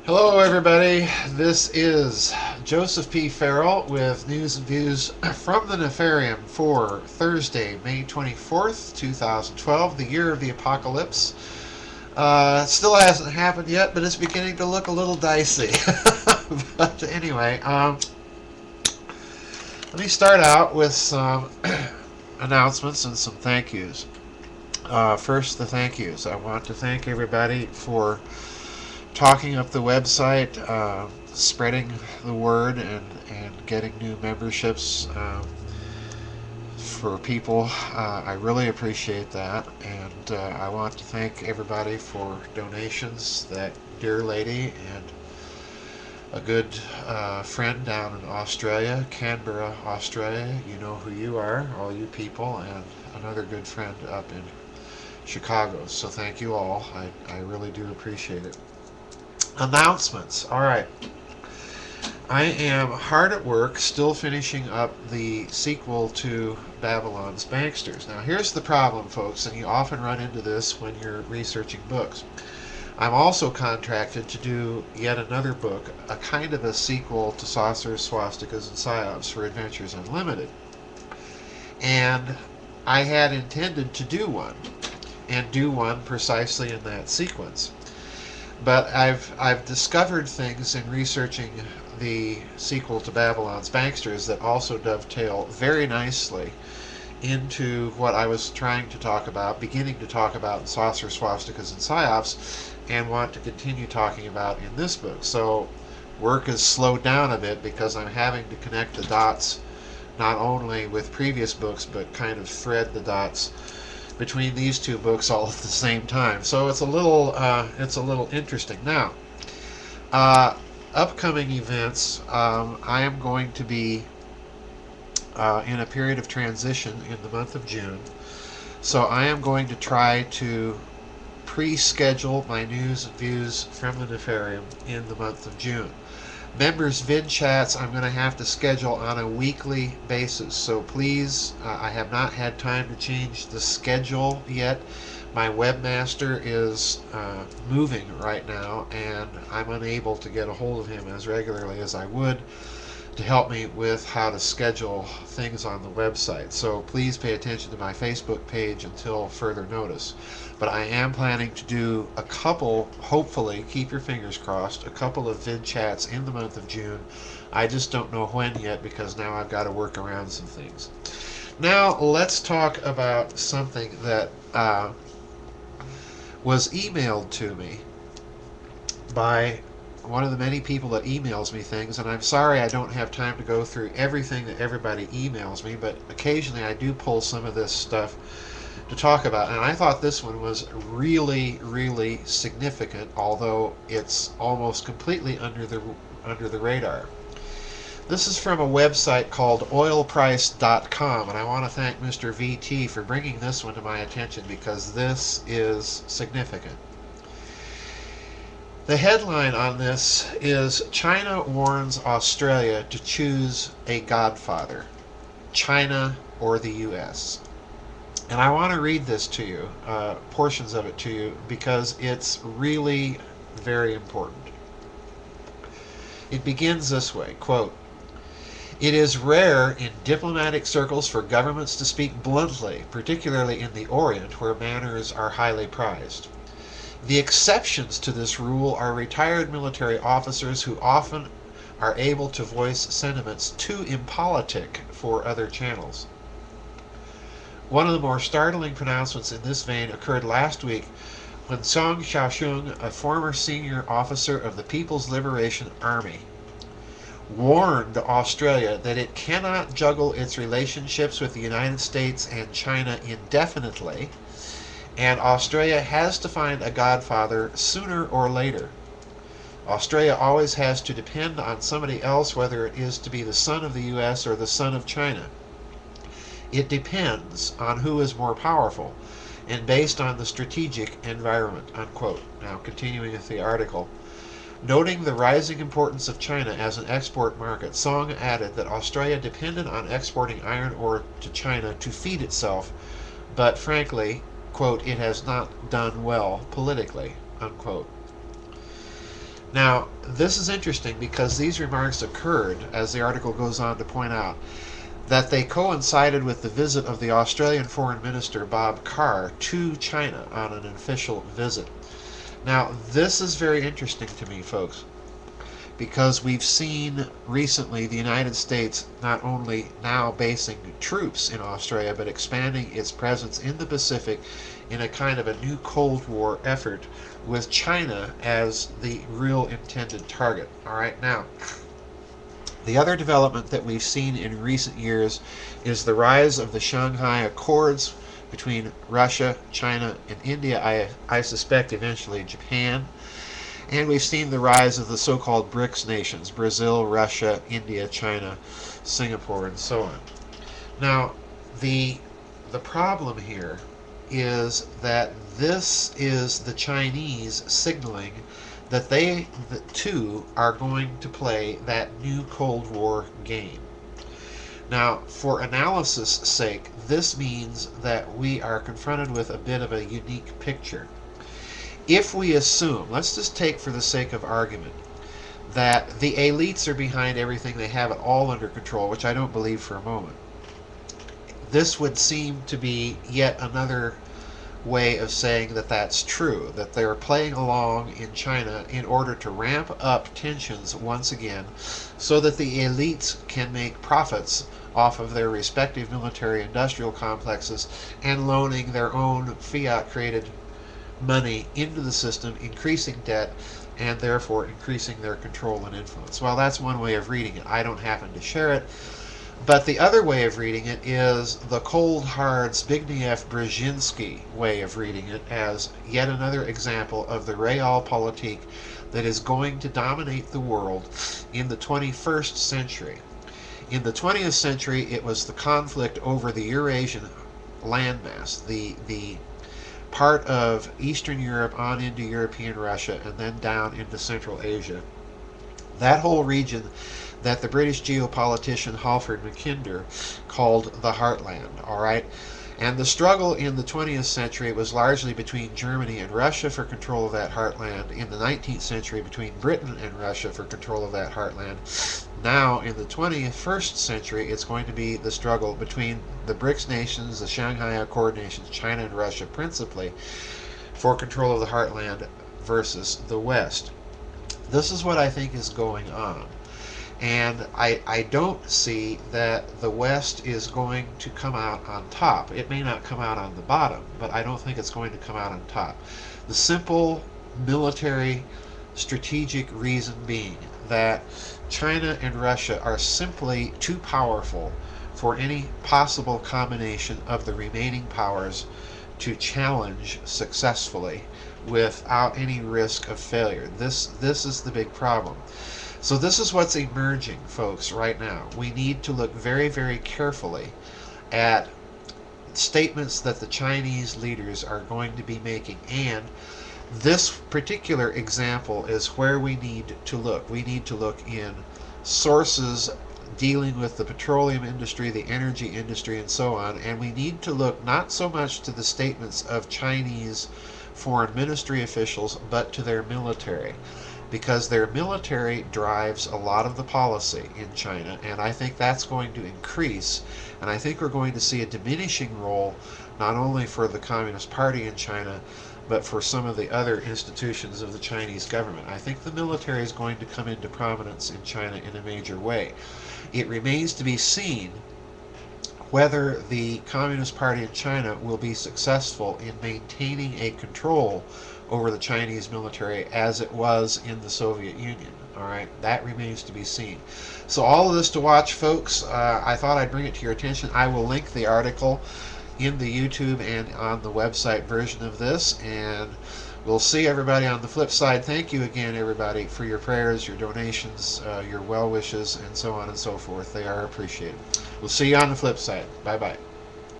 Hello, everybody. This is Joseph P. Farrell with news and views from the Nefarium for Thursday, May 24th, 2012, the year of the apocalypse. It still hasn't happened yet, but it's beginning to look a little dicey. But anyway, let me start out with some announcements and some thank yous. First, the thank yous. I want to thank everybody for talking up the website, spreading the word, and getting new memberships for people. I really appreciate that, and I want to thank everybody for donations. That dear lady and a good friend down in Australia, Canberra, Australia. You know who you are, all you people, and another good friend up in Chicago. So thank you all. I really do appreciate it. Announcements. All right. I am hard at work still finishing up the sequel to Babylon's Banksters. Now, here's the problem, folks, and you often run into this when you're researching books. I'm also contracted to do yet another book, a kind of a sequel to Saucers, Swastikas, and Psyops for Adventures Unlimited. And I had intended to do one, and do one precisely in that sequence. But I've discovered things in researching the sequel to Babylon's Banksters that also dovetail very nicely into what I was trying to talk about, beginning to talk about in Saucers, Swastikas, and Psyops, and want to continue talking about in this book. So work has slowed down a bit because I'm having to connect the dots not only with previous books, but kind of thread the dots between these two books all at the same time. So it's a little interesting. Now, upcoming events. I am going to be in a period of transition in the month of June. So I am going to try to pre-schedule my news and views from the Nefarium in the month of June. Members vid chats I'm going to have to schedule on a weekly basis, so please, I have not had time to change the schedule yet. My webmaster is moving right now, and I'm unable to get a hold of him as regularly as I would to help me with how to schedule things on the website. So please pay attention to my Facebook page until further notice. But I am planning to do a couple, hopefully, keep your fingers crossed, a couple of vid chats in the month of June. I just don't know when yet because now I've got to work around some things. Now let's talk about something that was emailed to me by one of the many people that emails me things, and I'm sorry I don't have time to go through everything that everybody emails me, but occasionally I do pull some of this stuff to talk about, and I thought this one was really, really significant, although it's almost completely under the radar. This is from a website called oilprice.com, and I want to thank Mr. VT for bringing this one to my attention because this is significant. The headline on this is China warns Australia to choose a godfather, China or the U.S. And I want to read this to you, portions of it to you, because it's really very important. It begins this way, quote, "It is rare in diplomatic circles for governments to speak bluntly, particularly in the Orient where manners are highly prized. The exceptions to this rule are retired military officers who often are able to voice sentiments too impolitic for other channels. One of the more startling pronouncements in this vein occurred last week when Song Xiaoshun, a former senior officer of the People's Liberation Army, warned Australia that it cannot juggle its relationships with the United States and China indefinitely, and Australia has to find a godfather sooner or later. Australia always has to depend on somebody else, whether it is to be the son of the U.S. or the son of China. It depends on who is more powerful and based on the strategic environment," unquote. Now, continuing with the article. Noting the rising importance of China as an export market, Song added that Australia depended on exporting iron ore to China to feed itself, but frankly, quote, "it has not done well politically," unquote. Now, this is interesting because these remarks occurred, as the article goes on to point out, that they coincided with the visit of the Australian Foreign Minister Bob Carr to China on an official visit. Now, this is very interesting to me, folks, because we've seen recently the United States not only now basing troops in Australia, but expanding its presence in the Pacific in a kind of a new Cold War effort with China as the real intended target. All right, now, the other development that we've seen in recent years is the rise of the Shanghai Accords between Russia, China, and India, I suspect eventually Japan. And we've seen the rise of the so-called BRICS nations, Brazil, Russia, India, China, Singapore, and so on. Now, the problem here is that this is the Chinese signaling that they too are going to play that new Cold War game. Now, for analysis' sake, this means that we are confronted with a bit of a unique picture. If we assume, let's just take for the sake of argument, that the elites are behind everything, they have it all under control, which I don't believe for a moment, this would seem to be yet another way of saying that that's true, that they're playing along in China in order to ramp up tensions once again so that the elites can make profits off of their respective military industrial complexes and loaning their own fiat created money into the system, increasing debt, and therefore increasing their control and influence. Well, that's one way of reading it. I don't happen to share it. But the other way of reading it is the cold, hard Zbigniew Brzezinski way of reading it as yet another example of the realpolitik that is going to dominate the world in the 21st century. In the 20th century, it was the conflict over the Eurasian landmass, the part of Eastern Europe on into European Russia and then down into Central Asia. That whole region that the British geopolitician Halford Mackinder called the Heartland, all right? And the struggle in the 20th century was largely between Germany and Russia for control of that heartland. In the 19th century, between Britain and Russia for control of that heartland. Now, in the 21st century, it's going to be the struggle between the BRICS nations, the Shanghai Accord nations, China and Russia principally, for control of the heartland versus the West. This is what I think is going on. And I don't see that the West is going to come out on top. It may not come out on the bottom, but I don't think it's going to come out on top. The simple military strategic reason being that China and Russia are simply too powerful for any possible combination of the remaining powers to challenge successfully without any risk of failure. This is the big problem. So this is what's emerging, folks, right now. We need to look very, very carefully at statements that the Chinese leaders are going to be making. And this particular example is where we need to look. We need to look in sources dealing with the petroleum industry, the energy industry, and so on. And we need to look not so much to the statements of Chinese foreign ministry officials, but to their military. Because their military drives a lot of the policy in China, and I think that's going to increase, and I think we're going to see a diminishing role not only for the Communist Party in China, but for some of the other institutions of the Chinese government. I think the military is going to come into prominence in China in a major way. It remains to be seen whether the Communist Party in China will be successful in maintaining a control over the Chinese military as it was in the Soviet Union. All right, that remains to be seen. So all of this to watch, folks. I thought I'd bring it to your attention. I will link the article in the YouTube and on the website version of this, and we'll see everybody on the flip side. Thank you again, everybody, for your prayers, your donations, your well wishes, and so on and so forth. They are appreciated. We'll see you on the flip side. Bye-bye.